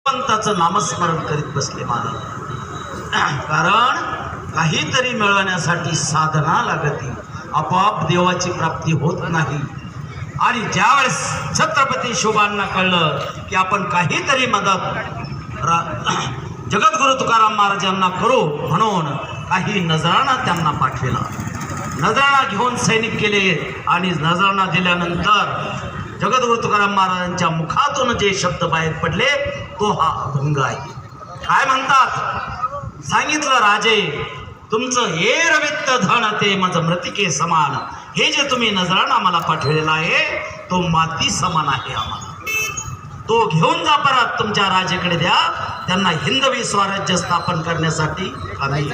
भगवंताचं नामस्मरण करीत बसले महाराज। कारण काहीतरी मिळवण्यासाठी साधना लागते, आपोआप देवाची प्राप्ती होत नाही। आणि ज्यावेळेस छत्रपती शिवबांना कळलं की आपण काहीतरी मदत जगद्गुरु तुकाराम महाराजांना करू, म्हणून काही नजराणा त्यांना पाठविला। नजराणा घेऊन सैनिक गेले आणि नजराणा दिल्यानंतर जगद्गुरु तुकाराम महाराजांच्या मुखातून जे शब्द बाहेर पडले तो हा अभंग आहे। काय म्हणतात? सांगितलं, राजे तुमचं एरवित्त धन ते मज मृतिके समान। हे जे तुम्ही नजराणा आम्हाला पाठवलेला आहे तो माती समान आहे, आम्हाला तो घेऊन जा, परत तुमच्या राजेकडे द्या, त्यांना हिंदवी स्वराज्य स्थापन करण्यासाठी आम्ही।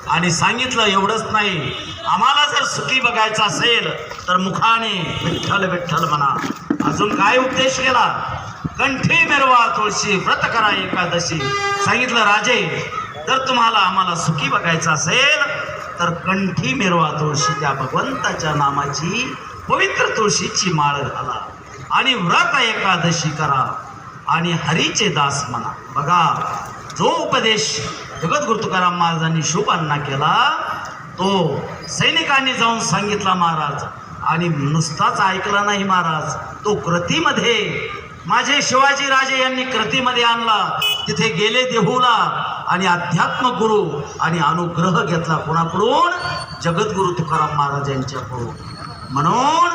आणि सांगितलं एवढंच नाही, आम्हाला जर सुखी बघायचं असेल तर मुखाने विठ्ठल विठ्ठल म्हणा। अजून काय उपदेश केला? कंठी मिरवा तुळशी, व्रत करा एकादशी। सांगितलं, राजे जर तुम्हाला आम्हाला सुखी बघायचं असेल तर कंठी मिरवा तुळशी, त्या भगवंताच्या नामाची पवित्र तुळशीची माळ घाला आणि व्रत एकादशी करा आणि हरीचे दास म्हणा। बघा, जो उपदेश जगद्गुरु तुकाराम महाराजांनी शिवबांना केला तो सैनिकांनी जाऊन सांगितला महाराज, आणि नुसताच ऐकला नाही महाराज, तो कृतीमध्ये माझे शिवाजी राजे यांनी कृतीमध्ये आणला। तिथे गेले देहूला आणि अध्यात्म गुरु आणि अनुग्रह घेतला कोणाकडून? जगद्गुरु तुकाराम महाराजांच्याकडून। म्हणून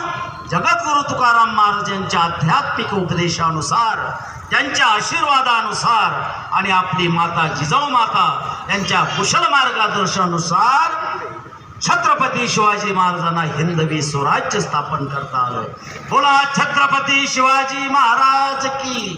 जगद्गुरु तुकाराम महाराजांच्या आध्यात्मिक उपदेशानुसार, त्यांच्या आशीर्वादानुसार आणि आपली माता जिजाऊ माता यांच्या कुशल मार्गदर्शनानुसार छत्रपती शिवाजी महाराजांना हिंदवी स्वराज्य स्थापन करता आलं। बोला छत्रपती शिवाजी महाराज की।